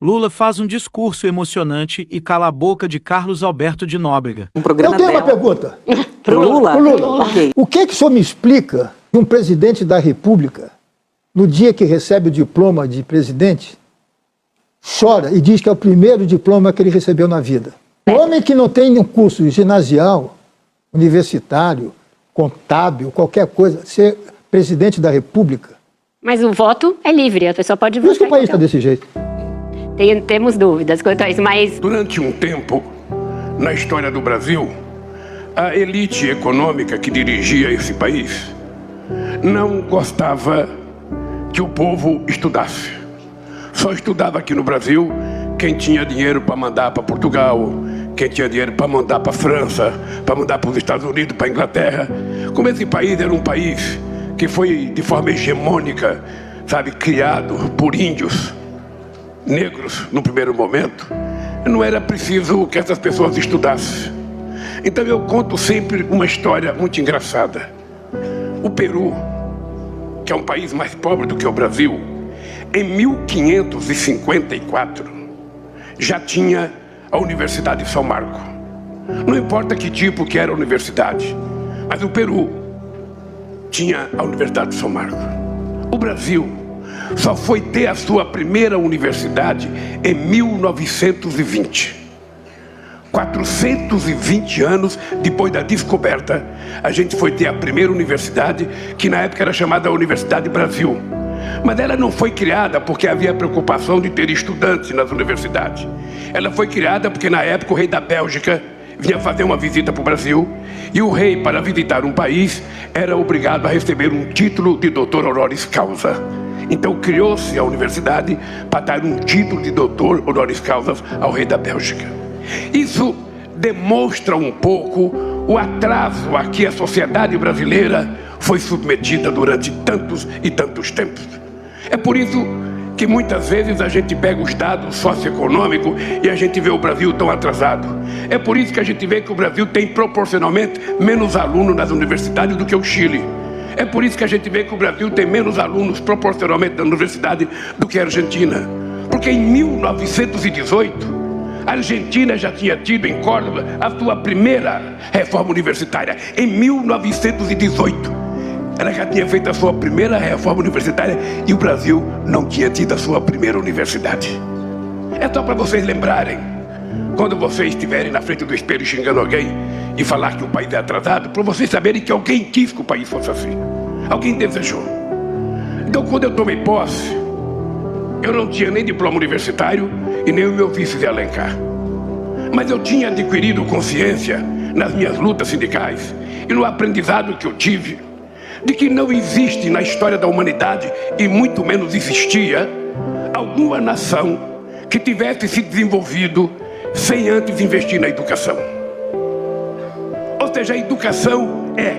Lula faz um discurso emocionante e cala a boca de Carlos Alberto de Nóbrega. Eu tenho uma pergunta. Pro Lula? Pro Lula. Ok. O que o senhor me explica que um presidente da República, no dia que recebe o diploma de presidente, chora e diz que é o primeiro diploma que ele recebeu na vida? O homem que não tem um curso ginasial, universitário, contábil, qualquer coisa, ser presidente da República. Mas o voto é livre, a pessoa pode votar. Por isso que o país está desse jeito. Temos dúvidas quanto a isso, mas... Durante um tempo, na história do Brasil, a elite econômica que dirigia esse país não gostava que o povo estudasse. Só estudava aqui no Brasil quem tinha dinheiro para mandar para Portugal, quem tinha dinheiro para mandar para a França, para mandar para os Estados Unidos, para a Inglaterra. Como esse país era um país que foi de forma hegemônica, sabe, criado por índios negros no primeiro momento, não era preciso que essas pessoas estudassem. Então eu conto sempre uma história muito engraçada. O Peru, que é um país mais pobre do que o Brasil, em 1554 já tinha a Universidade de São Marco. Não importa que tipo que era a universidade, mas o Peru tinha a Universidade de São Marco. O Brasil só foi ter a sua primeira universidade em 1920. 420 anos depois da descoberta, a gente foi ter a primeira universidade, que na época era chamada Universidade Brasil. Mas ela não foi criada porque havia preocupação de ter estudantes nas universidades. Ela foi criada porque na época o rei da Bélgica vinha fazer uma visita para o Brasil, e o rei, para visitar um país, era obrigado a receber um título de doutor honoris causa. Então criou-se a universidade para dar um título de doutor honoris causa ao rei da Bélgica. Isso demonstra um pouco o atraso a que a sociedade brasileira foi submetida durante tantos e tantos tempos. É por isso que muitas vezes a gente pega os dados socioeconômicos e a gente vê o Brasil tão atrasado. É por isso que a gente vê que o Brasil tem proporcionalmente menos alunos nas universidades do que o Chile. É por isso que a gente vê que o Brasil tem menos alunos proporcionalmente na universidade do que a Argentina. Porque em 1918, a Argentina já tinha tido em Córdoba a sua primeira reforma universitária. Em 1918, ela já tinha feito a sua primeira reforma universitária e o Brasil não tinha tido a sua primeira universidade. É só para vocês lembrarem, quando vocês estiverem na frente do espelho xingando alguém e falar que o país é atrasado, para vocês saberem que alguém quis que o país fosse assim. Alguém desejou. Então, quando eu tomei posse, eu não tinha nem diploma universitário e nem o meu vice de Alencar. Mas eu tinha adquirido consciência nas minhas lutas sindicais e no aprendizado que eu tive de que não existe na história da humanidade, e muito menos existia, alguma nação que tivesse se desenvolvido sem antes investir na educação. Ou seja, a educação é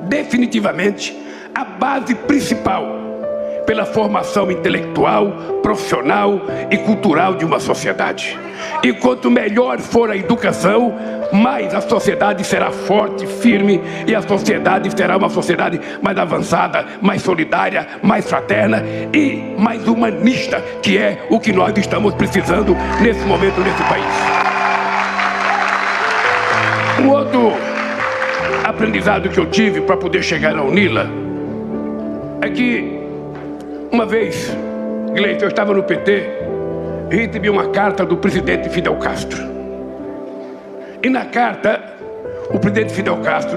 definitivamente a base principal pela formação intelectual, profissional e cultural de uma sociedade. E quanto melhor for a educação, mais a sociedade será forte, firme, e a sociedade será uma sociedade mais avançada, mais solidária, mais fraterna e mais humanista, que é o que nós estamos precisando nesse momento nesse país. Um outro aprendizado que eu tive para poder chegar à UNILA é que uma vez, Gleison, eu estava no PT e recebi uma carta do presidente Fidel Castro. E na carta, o presidente Fidel Castro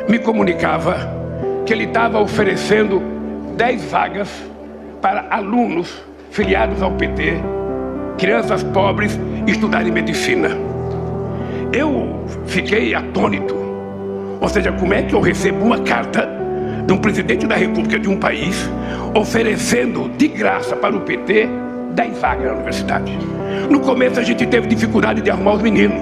me comunicava que ele estava oferecendo 10 vagas para alunos filiados ao PT, crianças pobres, estudarem medicina. Eu fiquei atônito. Ou seja, como é que eu recebo uma carta de um presidente da República de um país oferecendo de graça para o PT 10 vagas na universidade? No começo a gente teve dificuldade de arrumar os meninos,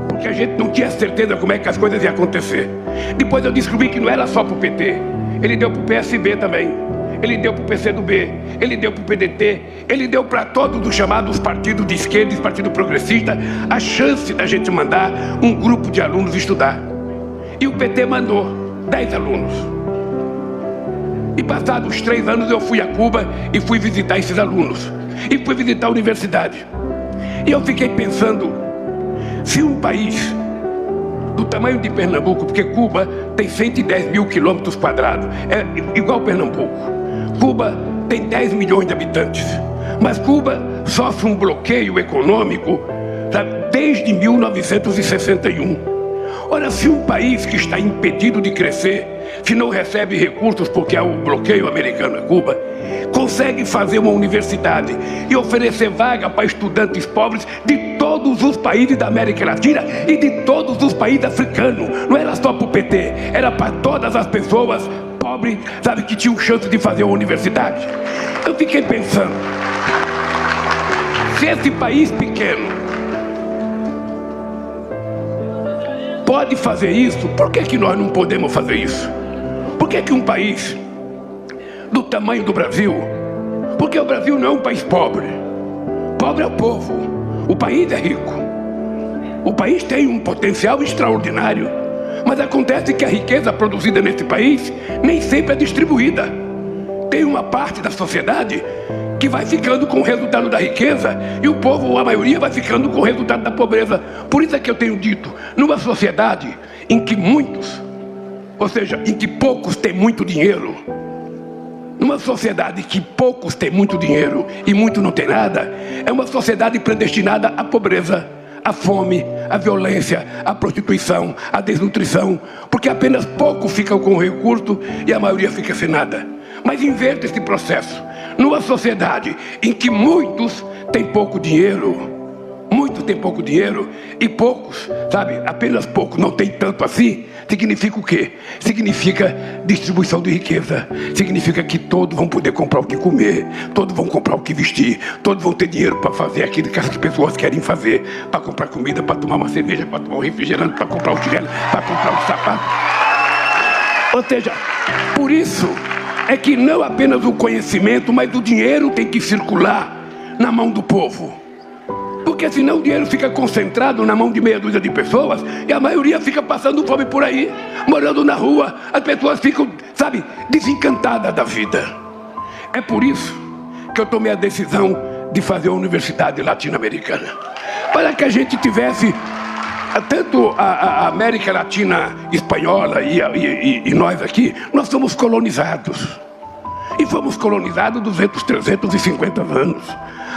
porque a gente não tinha certeza como é que as coisas iam acontecer. Depois eu descobri que não era só para o PT, ele deu para o PSB também, ele deu para o PCdoB, ele deu para o PDT, ele deu para todos os chamados partidos de esquerda e partido progressista a chance da gente mandar um grupo de alunos estudar. E o PT mandou 10 alunos. E passados 3 anos eu fui a Cuba e fui visitar esses alunos. e fui visitar a universidade. E eu fiquei pensando, se um país do tamanho de Pernambuco, porque Cuba tem 110 mil quilômetros quadrados, é igual Pernambuco. Cuba tem 10 milhões de habitantes, mas Cuba sofre um bloqueio econômico, sabe, desde 1961. Ora, se um país que está impedido de crescer, que não recebe recursos porque há o bloqueio americano a Cuba, consegue fazer uma universidade e oferecer vaga para estudantes pobres de todos os países da América Latina e de todos os países africanos. Não era só para o PT, era para todas as pessoas pobres, sabe, que tinham chance de fazer uma universidade. Eu fiquei pensando, se esse país pequeno pode fazer isso, por que nós não podemos fazer isso? Por que um país do tamanho do Brasil, porque o Brasil não é um país pobre, pobre é o povo, o país é rico, o país tem um potencial extraordinário, mas acontece que a riqueza produzida nesse país nem sempre é distribuída. Tem uma parte da sociedade que vai ficando com o resultado da riqueza e o povo, ou a maioria, vai ficando com o resultado da pobreza. Por isso é que eu tenho dito, numa sociedade em que muitos, ou seja, em que poucos têm muito dinheiro, numa sociedade que poucos têm muito dinheiro e muito não tem nada, é uma sociedade predestinada à pobreza, à fome, à violência, à prostituição, à desnutrição, porque apenas poucos ficam com o recurso e a maioria fica sem nada. Mas inverta esse processo. Numa sociedade em que muitos têm pouco dinheiro, e poucos, sabe, apenas poucos, não tem tanto assim, significa o quê? Significa distribuição de riqueza, significa que todos vão poder comprar o que comer, todos vão comprar o que vestir, todos vão ter dinheiro para fazer aquilo que as pessoas querem fazer, para comprar comida, para tomar uma cerveja, para tomar um refrigerante, para comprar um chinelo, para comprar um sapato. Ou seja, por isso é que não apenas o conhecimento, mas o dinheiro tem que circular na mão do povo. Porque senão o dinheiro fica concentrado na mão de meia dúzia de pessoas e a maioria fica passando fome por aí, morando na rua. As pessoas ficam, sabe, desencantadas da vida. É por isso que eu tomei a decisão de fazer a Universidade Latino-Americana. Para que a gente tivesse tanto a América Latina espanhola e nós aqui, nós somos colonizados. E fomos colonizados 200, 350 anos.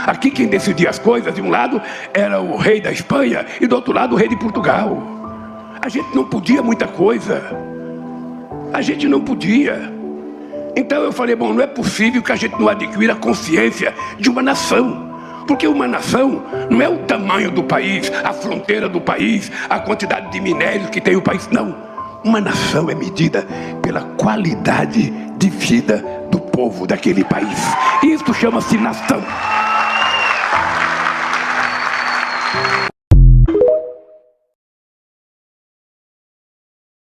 Aqui quem decidia as coisas, de um lado era o rei da Espanha e do outro lado o rei de Portugal. A gente não podia muita coisa. A gente não podia. Então eu falei, bom, não é possível que a gente não adquira a consciência de uma nação. Porque uma nação não é o tamanho do país, a fronteira do país, a quantidade de minérios que tem o país, não. Uma nação é medida pela qualidade de vida do povo daquele país. Isso chama-se nação.